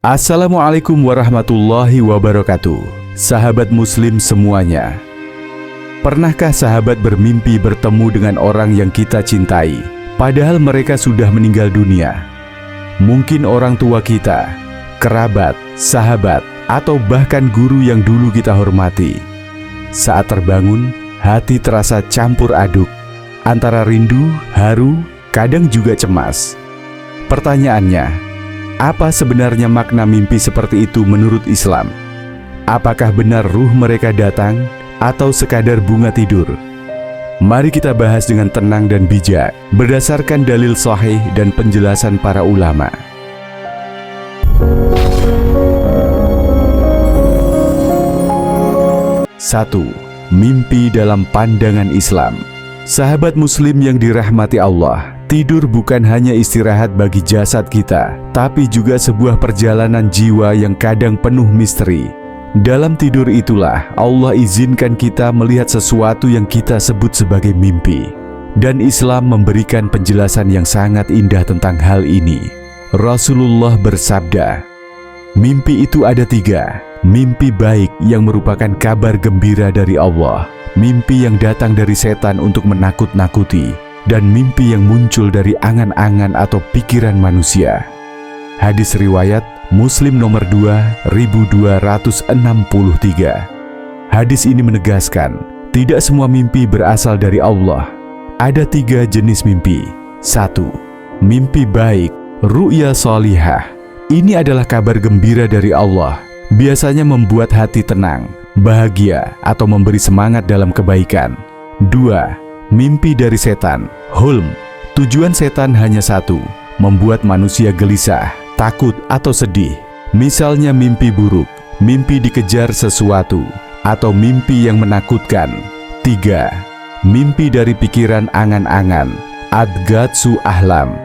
Assalamualaikum warahmatullahi wabarakatuh. Sahabat muslim semuanya, pernahkah sahabat bermimpi bertemu dengan orang yang kita cintai, padahal mereka sudah meninggal dunia? Mungkin orang tua kita, kerabat, sahabat, atau bahkan guru yang dulu kita hormati. Saat terbangun, hati terasa campur aduk, antara rindu, haru, kadang juga cemas. Pertanyaannya, apa sebenarnya makna mimpi seperti itu menurut Islam? Apakah benar ruh mereka datang atau sekadar bunga tidur? Mari kita bahas dengan tenang dan bijak, berdasarkan dalil sahih dan penjelasan para ulama. Satu, mimpi dalam pandangan Islam. Sahabat muslim yang dirahmati Allah, tidur bukan hanya istirahat bagi jasad kita, tapi juga sebuah perjalanan jiwa yang kadang penuh misteri. Dalam tidur itulah Allah izinkan kita melihat sesuatu yang kita sebut sebagai mimpi. Dan Islam memberikan penjelasan yang sangat indah tentang hal ini. Rasulullah bersabda, mimpi itu ada tiga. Mimpi baik yang merupakan kabar gembira dari Allah, mimpi yang datang dari setan untuk menakut-nakuti, dan mimpi yang muncul dari angan-angan atau pikiran manusia. Hadis riwayat Muslim nomor 2263. Hadis ini menegaskan, tidak semua mimpi berasal dari Allah. Ada tiga jenis mimpi. Satu, mimpi baik, ru'ya sholihah. Ini adalah kabar gembira dari Allah. Biasanya membuat hati tenang, bahagia, atau memberi semangat dalam kebaikan. Dua, mimpi dari setan, hulm. Tujuan setan hanya satu, membuat manusia gelisah, takut, atau sedih. Misalnya mimpi buruk, mimpi dikejar sesuatu, atau mimpi yang menakutkan. Tiga, mimpi dari pikiran angan-angan, adgatsu ahlam.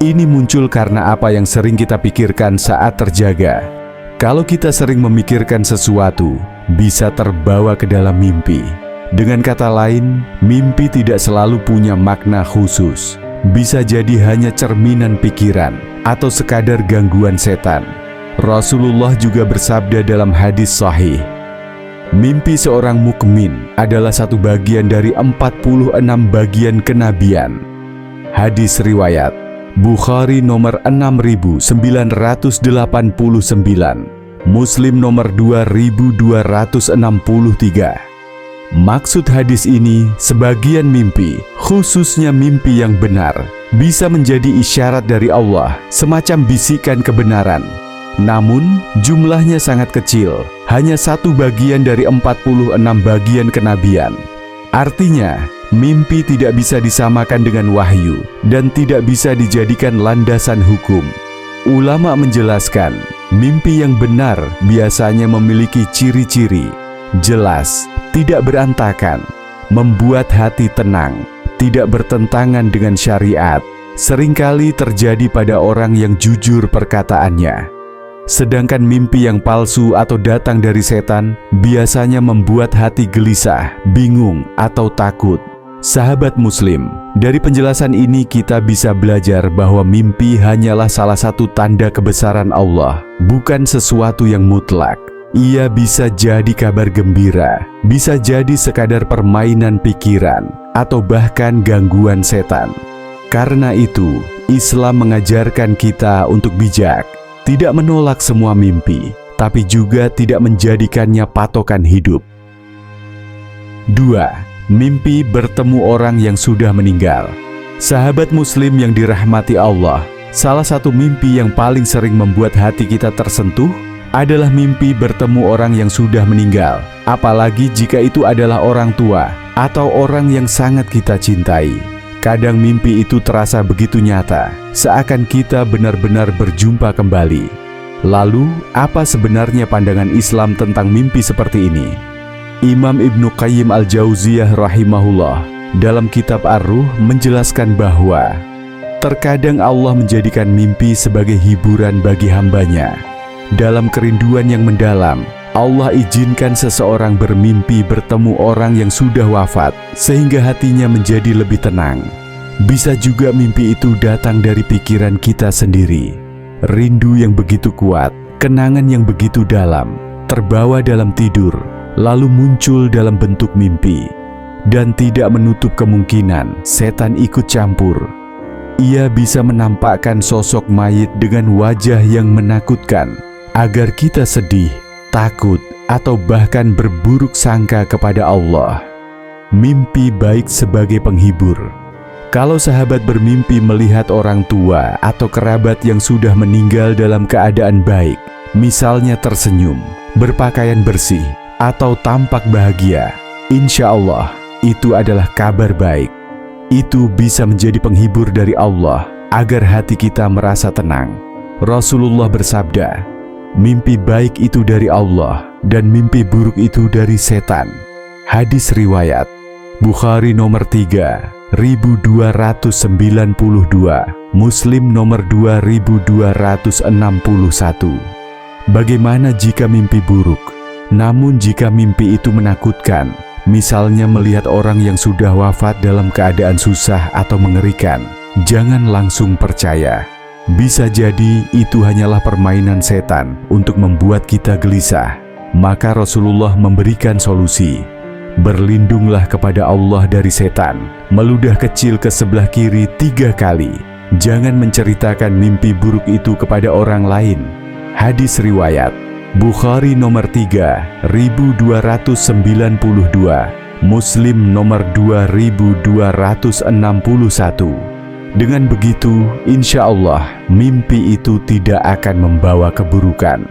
Ini muncul karena apa yang sering kita pikirkan saat terjaga. Kalau kita sering memikirkan sesuatu, bisa terbawa ke dalam mimpi. Dengan kata lain, mimpi tidak selalu punya makna khusus. Bisa jadi hanya cerminan pikiran atau sekadar gangguan setan. Rasulullah juga bersabda dalam hadis sahih, mimpi seorang mukmin adalah satu bagian dari 46 bagian kenabian. Hadis riwayat Bukhari nomor 6989, Muslim nomor 2263. Maksud hadis ini, sebagian mimpi, khususnya mimpi yang benar, bisa menjadi isyarat dari Allah, semacam bisikan kebenaran. Namun, jumlahnya sangat kecil, hanya satu bagian dari 46 bagian kenabian. Artinya, mimpi tidak bisa disamakan dengan wahyu dan tidak bisa dijadikan landasan hukum. Ulama menjelaskan, mimpi yang benar biasanya memiliki ciri-ciri jelas, tidak berantakan, membuat hati tenang, tidak bertentangan dengan syariat, seringkali terjadi pada orang yang jujur perkataannya. Sedangkan mimpi yang palsu atau datang dari setan biasanya membuat hati gelisah, bingung, atau takut. Sahabat muslim, dari penjelasan ini kita bisa belajar bahwa mimpi hanyalah salah satu tanda kebesaran Allah, bukan sesuatu yang mutlak. Ia bisa jadi kabar gembira, bisa jadi sekadar permainan pikiran, atau bahkan gangguan setan. Karena itu, Islam mengajarkan kita untuk bijak, tidak menolak semua mimpi, tapi juga tidak menjadikannya patokan hidup. 2. Mimpi bertemu orang yang sudah meninggal. Sahabat muslim yang dirahmati Allah, salah satu mimpi yang paling sering membuat hati kita tersentuh adalah mimpi bertemu orang yang sudah meninggal, apalagi jika itu adalah orang tua atau orang yang sangat kita cintai. Kadang mimpi itu terasa begitu nyata, seakan kita benar-benar berjumpa kembali. Lalu, apa sebenarnya pandangan Islam tentang mimpi seperti ini? Imam Ibnu Qayyim al-Jauziyah rahimahullah dalam kitab Ar-Ruh menjelaskan bahwa terkadang Allah menjadikan mimpi sebagai hiburan bagi hambanya. Dalam kerinduan yang mendalam, Allah izinkan seseorang bermimpi bertemu orang yang sudah wafat sehingga hatinya menjadi lebih tenang. Bisa juga mimpi itu datang dari pikiran kita sendiri. Rindu yang begitu kuat kenangan yang begitu dalam, terbawa dalam tidur, lalu muncul dalam bentuk mimpi, dan tidak menutup kemungkinan setan ikut campur. Ia bisa menampakkan sosok mayit dengan wajah yang menakutkan, agar kita sedih, takut, atau bahkan berburuk sangka kepada Allah. Mimpi baik sebagai penghibur. Kalau sahabat bermimpi melihat orang tua atau kerabat yang sudah meninggal dalam keadaan baik, misalnya tersenyum, berpakaian bersih, atau tampak bahagia, insya Allah itu adalah kabar baik. Itu bisa menjadi penghibur dari Allah agar hati kita merasa tenang. Rasulullah bersabda, mimpi baik itu dari Allah dan mimpi buruk itu dari setan. Hadis riwayat Bukhari nomor 3292, Muslim nomor 2261. Bagaimana jika mimpi buruk? Namun jika mimpi itu menakutkan, misalnya melihat orang yang sudah wafat dalam keadaan susah atau mengerikan, jangan langsung percaya. Bisa jadi itu hanyalah permainan setan untuk membuat kita gelisah. Maka Rasulullah memberikan solusi. Berlindunglah kepada Allah dari setan, meludah kecil ke sebelah kiri 3 kali. Jangan menceritakan mimpi buruk itu kepada orang lain. Hadis riwayat Bukhari nomor 3292, Muslim nomor 2261. Dengan begitu, insya Allah mimpi itu tidak akan membawa keburukan.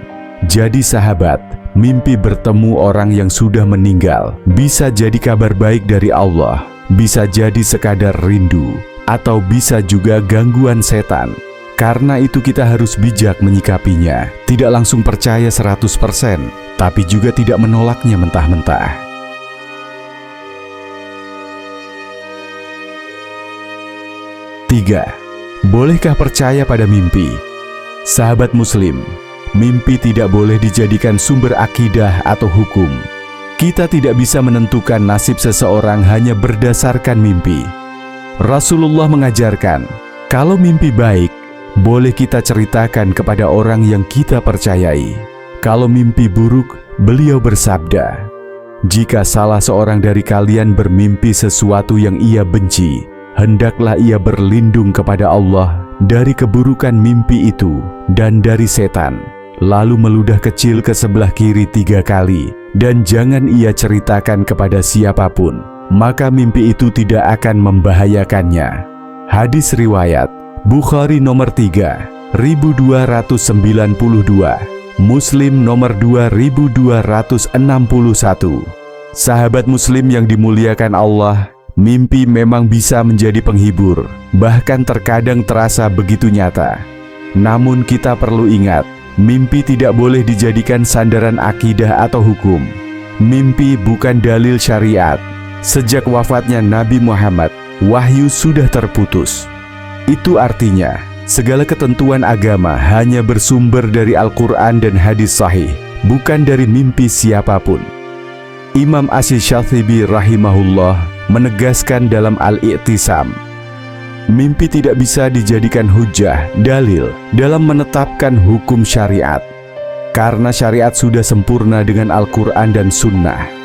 Jadi sahabat, mimpi bertemu orang yang sudah meninggal bisa jadi kabar baik dari Allah, bisa jadi sekadar rindu, atau bisa juga gangguan setan. Karena itu kita harus bijak menyikapinya, tidak langsung percaya 100%, tapi juga tidak menolaknya mentah-mentah. 3. Bolehkah percaya pada mimpi? Sahabat muslim, mimpi tidak boleh dijadikan sumber akidah atau hukum. Kita tidak bisa menentukan nasib seseorang hanya berdasarkan mimpi. Rasulullah mengajarkan, kalau mimpi baik, boleh kita ceritakan kepada orang yang kita percayai. Kalau mimpi buruk, beliau bersabda, jika salah seorang dari kalian bermimpi sesuatu yang ia benci, hendaklah ia berlindung kepada Allah dari keburukan mimpi itu dan dari setan. Lalu meludah kecil ke sebelah kiri 3 kali, dan jangan ia ceritakan kepada siapapun, maka mimpi itu tidak akan membahayakannya. Hadis riwayat Bukhari nomor 3292, Muslim nomor 2261. Sahabat muslim yang dimuliakan Allah, mimpi memang bisa menjadi penghibur, bahkan terkadang terasa begitu nyata. Namun kita perlu ingat, mimpi tidak boleh dijadikan sandaran akidah atau hukum. Mimpi bukan dalil syariat. Sejak wafatnya Nabi Muhammad, wahyu sudah terputus. Itu artinya, segala ketentuan agama hanya bersumber dari Al-Quran dan hadis sahih, bukan dari mimpi siapapun. Imam Asy-Syafi'i rahimahullah menegaskan dalam Al-I'tisam, mimpi tidak bisa dijadikan hujah, dalil dalam menetapkan hukum syariat, karena syariat sudah sempurna dengan Al-Quran dan Sunnah.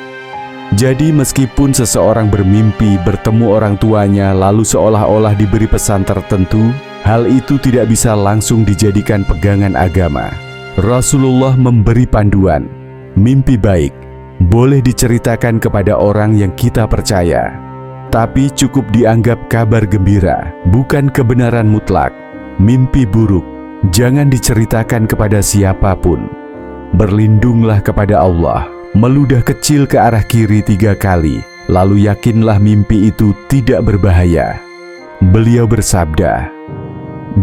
Jadi meskipun seseorang bermimpi bertemu orang tuanya lalu seolah-olah diberi pesan tertentu, hal itu tidak bisa langsung dijadikan pegangan agama. Rasulullah memberi panduan, mimpi baik boleh diceritakan kepada orang yang kita percaya, tapi cukup dianggap kabar gembira, bukan kebenaran mutlak. Mimpi buruk jangan diceritakan kepada siapapun. Berlindunglah kepada Allah, meludah kecil ke arah kiri 3 kali, lalu yakinlah mimpi itu tidak berbahaya. Beliau bersabda,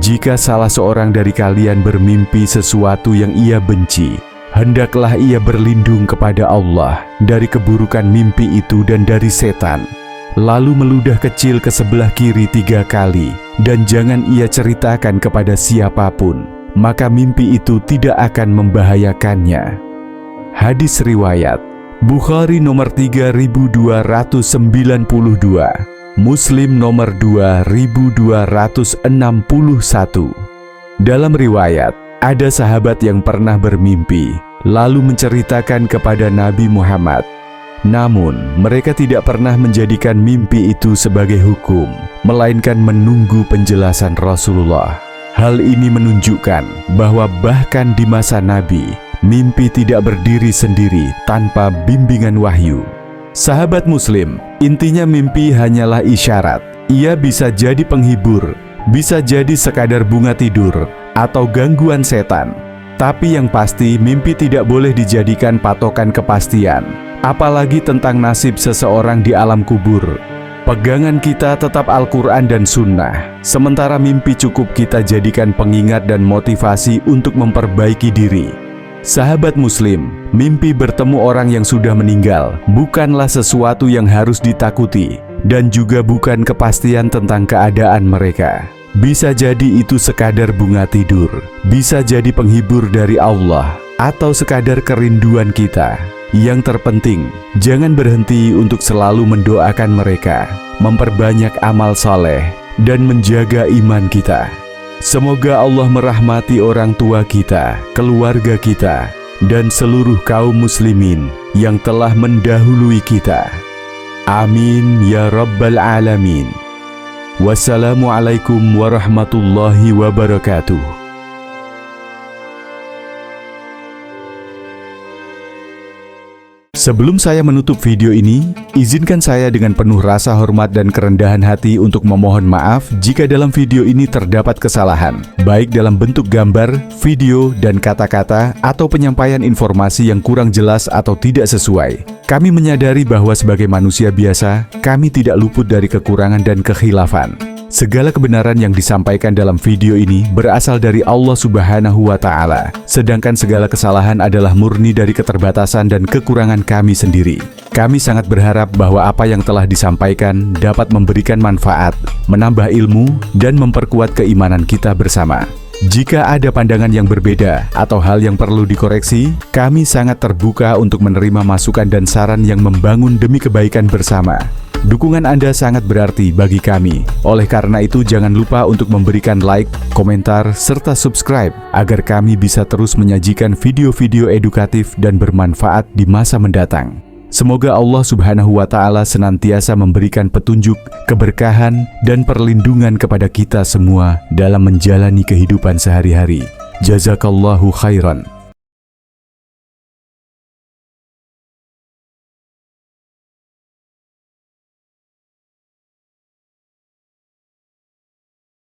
jika salah seorang dari kalian bermimpi sesuatu yang ia benci, hendaklah ia berlindung kepada Allah dari keburukan mimpi itu dan dari setan. Lalu meludah kecil ke sebelah kiri 3 kali, dan jangan ia ceritakan kepada siapapun, maka mimpi itu tidak akan membahayakannya. Hadis riwayat Bukhari nomor 3292, Muslim nomor 2261. Dalam riwayat Ada sahabat yang pernah bermimpi, lalu menceritakan kepada Nabi Muhammad. Namun, mereka tidak pernah menjadikan mimpi itu sebagai hukum, melainkan menunggu penjelasan Rasulullah. Hal ini menunjukkan bahwa bahkan di masa Nabi, mimpi tidak berdiri sendiri tanpa bimbingan wahyu. Sahabat Muslim, intinya mimpi hanyalah isyarat. Ia bisa jadi penghibur, bisa jadi sekadar bunga tidur, atau gangguan setan. Tapi yang pasti, mimpi tidak boleh dijadikan patokan kepastian, apalagi tentang nasib seseorang di alam kubur. Pegangan kita tetap Al-Quran dan Sunnah, sementara mimpi cukup kita jadikan pengingat dan motivasi untuk memperbaiki diri. Sahabat Muslim, mimpi bertemu orang yang sudah meninggal bukanlah sesuatu yang harus ditakuti, dan juga bukan kepastian tentang keadaan mereka. Bisa jadi itu sekadar bunga tidur, bisa jadi penghibur dari Allah, atau sekadar kerinduan kita. Yang terpenting, jangan berhenti untuk selalu mendoakan mereka, memperbanyak amal saleh, dan menjaga iman kita. Semoga Allah merahmati orang tua kita, keluarga kita, dan seluruh kaum muslimin yang telah mendahului kita. Amin ya rabbal alamin. Wassalamualaikum warahmatullahi wabarakatuh. Sebelum saya menutup video ini, izinkan saya dengan penuh rasa hormat dan kerendahan hati untuk memohon maaf jika dalam video ini terdapat kesalahan, baik dalam bentuk gambar, video, dan kata-kata, atau penyampaian informasi yang kurang jelas atau tidak sesuai. Kami menyadari bahwa sebagai manusia biasa, kami tidak luput dari kekurangan dan kekhilafan. Segala kebenaran yang disampaikan dalam video ini berasal dari Allah Subhanahu wa Ta'ala, sedangkan segala kesalahan adalah murni dari keterbatasan dan kekurangan kami sendiri. Kami sangat berharap bahwa apa yang telah disampaikan dapat memberikan manfaat, menambah ilmu, dan memperkuat keimanan kita bersama. Jika ada pandangan yang berbeda atau hal yang perlu dikoreksi, kami sangat terbuka untuk menerima masukan dan saran yang membangun demi kebaikan bersama. Dukungan Anda sangat berarti bagi kami. Oleh karena itu, jangan lupa untuk memberikan like, komentar, serta subscribe agar kami bisa terus menyajikan video-video edukatif dan bermanfaat di masa mendatang. Semoga Allah Subhanahu wa Ta'ala senantiasa memberikan petunjuk, keberkahan, dan perlindungan kepada kita semua dalam menjalani kehidupan sehari-hari. Jazakallahu khairan.